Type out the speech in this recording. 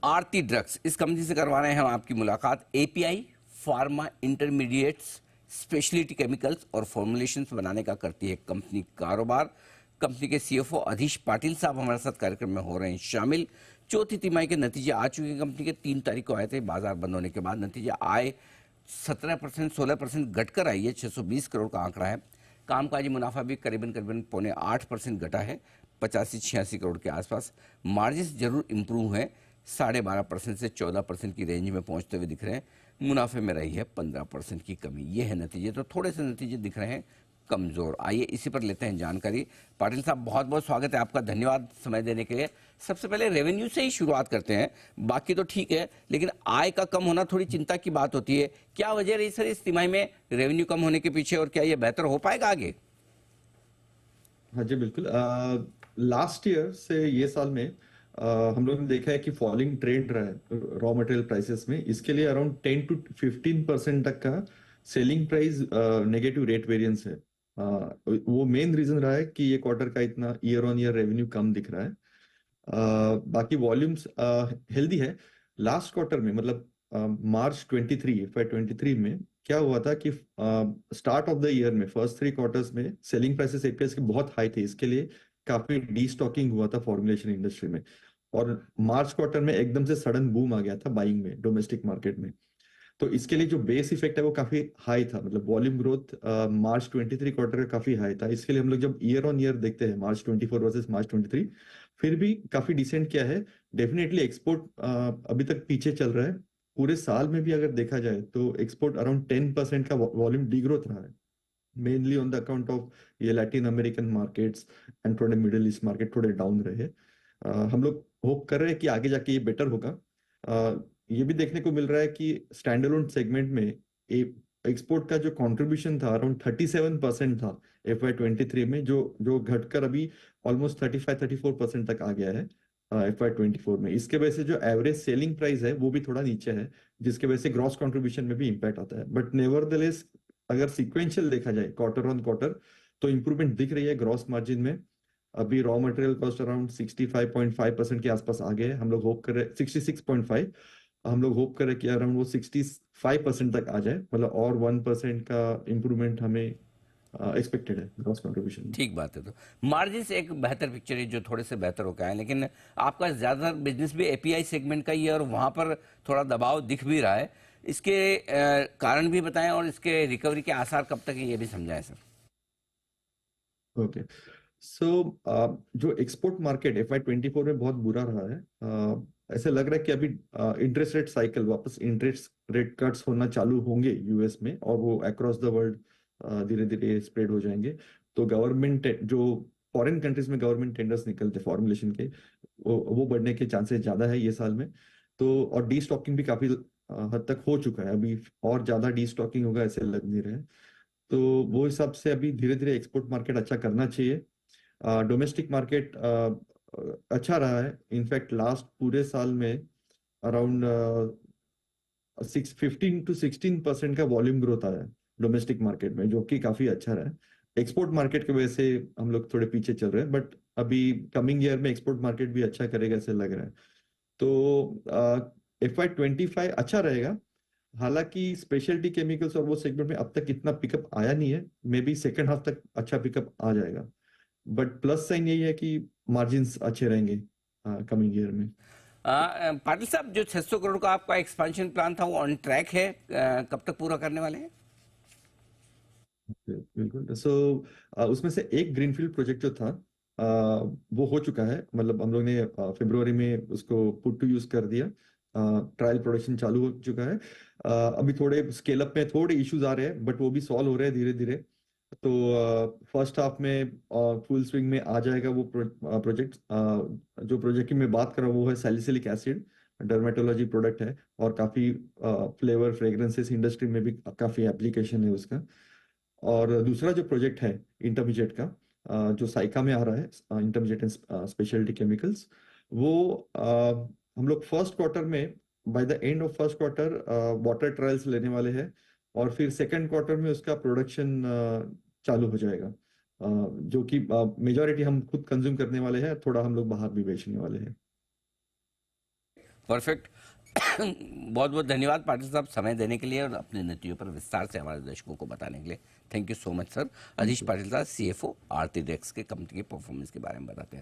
आरती drugs, इस company से करवा रहे हैं हम आपकी मुलाकात। API, pharma intermediates, speciality chemicals और फॉर्मुलेशंस बनाने का करती है कंपनी कारोबार। कंपनी के सीएफओ अधीश पाटिल साहब हमारे साथ कार्यक्रम में हो रहे हैं शामिल। चौथी तिमाही के नतीजे आ चुके हैं। कंपनी के 3 तारीख को आए थे। बाजार बंद होने के बाद नतीजे आए, 17% 16% घटकर आई है। 620 करोड़ का आंकड़ा है। कामकाजी मुनाफा भी करीबन करीबन 7.25% घटा है, 85-86 करोड़ के आसपास। मार्जिन जरूर इंप्रूव है, 12.5% से 14% की रेंज में पहुंचते हुए दिख रहे हैं। मुनाफे में रही है 15% की कमी। ये है नतीजे। तो थोड़े से नतीजे दिख रहे हैं कमजोर। आइए इसी पर लेते हैं जानकारी। पाटिल साहब, बहुत बहुत स्वागत है आपका, धन्यवाद समय देने के लिए। सबसे पहले रेवेन्यू से ही शुरुआत करते हैं। बाकी तो ठीक है, लेकिन आय का कम होना थोड़ी चिंता की बात होती है। क्या वजह रही सर इस तिमाही में रेवेन्यू कम होने के पीछे, और क्या ये बेहतर हो पाएगा आगे? हाँ जी, बिल्कुल। लास्ट ईयर से ये साल में हम लोगों ने देखा है कि फॉलिंग ट्रेंड रहा है रॉ मटेरियल प्राइसेस में। इसके लिए अराउंड 10 to 15% तक का selling price negative rate variance है। वो मेन रीजन रहा है कि ये क्वार्टर का इतना ईयर ऑन ईयर रेवेन्यू कम दिख रहा है। बाकी वॉल्यूम्स हेल्दी है। लास्ट क्वार्टर में मतलब मार्च 23 FY23 में क्या हुआ था कि स्टार्ट ऑफ द ईयर में फर्स्ट 3 क्वार्टर्स में सेलिंग प्राइसेस एपीएस के बहुत हाई थे। इसके लिए काफी डीस्टॉकिंग हुआ था फॉर्मुलेशन इंडस्ट्री में। और मार्च क्वार्टर में एकदम से सडन बूम आ गया था बाइंग में डोमेस्टिक मार्केट में। तो इसके लिए जो बेस इफेक्ट है वो काफी हाई था। मतलब वॉल्यूम ग्रोथ मार्च 23 क्वार्टर का काफी हाई था। इसके लिए हम लोग जब ईयर ऑन ईयर देखते हैं मार्च 24 वर्सेस मार्च 23, फिर भी काफी डिसेंट किया है। डेफिनेटली एक्सपोर्ट अभी तक पीछे चल रहा है। पूरे साल में भी अगर देखा जाए तो एक्सपोर्ट अराउंड 10% का वॉल्यूम डीग्रोथ रहा है, mainly on the account of ये लैटिन अमेरिकन मार्केट्स एंड थोड़े मिडिल ईस्ट मार्केट थोड़े डाउन रहे। हम लोग होप कर रहे हैं कि आगे जाके ये बेटर होगा। ये भी देखने को मिल रहा है कि स्टैंड अलोन सेगमेंट में एक्सपोर्ट का जो कंट्रीब्यूशन था अराउंड 37% था FY23 में, जो जो घटकर अभी ऑलमोस्ट 35-34% तक आ गया है FY24 में। इसके वजह से जो एवरेज सेलिंग प्राइस है वो भी थोड़ा नीचे है, जिसके वजह से ग्रॉस कंट्रीब्यूशन में भी इम्पैक्ट आता है। बट नेवरदलेस अगर सीक्वेंशियल देखा जाए क्वार्टर ऑन क्वार्टर, तो इंप्रूवमेंट दिख रही है ग्रॉस मार्जिन में। अभी रॉ मटेरियल कॉस्ट अराउंड 65.5% के आसपास आ गए हैं। हम लोग होप कर रहे 66.5, हम लोग होप कर रहे कि अराउंड वो 65% तक आ जाए। मतलब और 1% का इम्प्रूवमेंट हमें एक्सपेक्टेड है ग्रॉस कंट्रीब्यूशन में। ठीक बात है। तो मार्जिन से एक बेहतर पिक्चर है जो थोड़े से बेहतर हो गया है, लेकिन आपका ज्यादातर बिजनेस भी एपीआई सेगमेंट का ही है और वहां पर थोड़ा दबाव दिख भी रहा है। इसके कारण भी बताएं और इसके रिकवरी के आसार कब तक है ये भी समझाएं सर। ओके। सो जो एक्सपोर्ट मार्केट FY24 में बहुत बुरा रहा है। ऐसे लग रहा है कि अभी इंटरेस्ट रेट साइकिल वापस इंटरेस्ट रेट कट्स होना चालू होंगे यूएस में, और वो अक्रॉस द वर्ल्ड धीरे धीरे स्प्रेड हो जाएंगे। तो गवर्नमेंट जो फॉरेन कंट्रीज में गवर्नमेंट टेंडर्स निकलते फॉर्मुलेशन के, वो बढ़ने के चांसेस ज्यादा है ये साल में। तो और डी स्टॉकिंग भी काफी हद तक हो चुका है अभी, और ज्यादा डी स्टॉकिंग होगा ऐसे लग नहीं रहे। तो वो हिसाब से अभी धीरे धीरे एक्सपोर्ट मार्केट अच्छा करना चाहिए। डोमेस्टिक मार्केट अच्छा रहा है। इनफैक्ट लास्ट पूरे साल में अराउंड 15 to 16% का वॉल्यूम ग्रोथ आया है डोमेस्टिक मार्केट में, जो कि काफी अच्छा रहा है। एक्सपोर्ट मार्केट की वजह से हम लोग थोड़े पीछे चल रहे हैं, बट अभी कमिंग ईयर में एक्सपोर्ट मार्केट भी अच्छा करेगा ऐसे लग रहा है। तो FY25 अच्छा रहेगा। हालांकि स्पेशलिटी केमिकल्स और वो सेगमेंट में अब तक इतना पिकअप आया नहीं है। मे बी सेकेंड हाफ तक अच्छा पिकअप आ जाएगा। बट प्लस साइन यही है कि मार्जिन्स अच्छे रहेंगे कमिंग ईयर में। पाटिल साहब, जो 600 करोड़ का आपका एक्सपेंशन प्लान था वो ऑन ट्रैक है, कब तक पूरा करने वाले हैं? बिल्कुल। सो उसमें से एक ग्रीनफील्ड प्रोजेक्ट जो था वो हो चुका है। मतलब हम लोग ने फरवरी में उसको पुट टू यूज कर दिया। ट्रायल प्रोडक्शन चालू हो चुका है। अभी थोड़े स्केल अप में थोड़े इश्यूज आ रहे हैं, बट वो भी सॉल्व हो रहे हैं धीरे धीरे। तो फर्स्ट हाफ में फुल स्विंग में आ जाएगा वो प्रोजेक्ट। जो प्रोजेक्ट की मैं बात कर रहा हूँ वो है सैलिसिलिक एसिड, डर्मेटोलॉजी प्रोडक्ट है, और काफी फ्लेवर फ्रेग्रेंसेस इंडस्ट्री में भी काफी एप्लीकेशन है उसका। और दूसरा जो प्रोजेक्ट है इंटरमीडिएट का, जो साइका में आ रहा है, इंटरमीडिएट एंड स्पेशलिटी केमिकल्स, वो हम लोग फर्स्ट क्वार्टर में, by the end of first quarter water trials लेने वाले हैं। और फिर सेकेंड क्वार्टर में उसका प्रोडक्शन चालू हो जाएगा। जो कि मेजॉरिटी हम खुद कंज्यूम करने वाले हैं, थोड़ा हम लोग बाहर भी बेचने वाले हैं। परफेक्ट। बहुत बहुत धन्यवाद पाटिल साहब समय देने के लिए और अपने नतीजों पर विस्तार से हमारे दर्शकों को बताने के लिए। Thank you so much sir. Adhish Patil sahab CFO आरती डेक्स के कंपनी के परफॉर्मेंस के बारे में बताते हैं।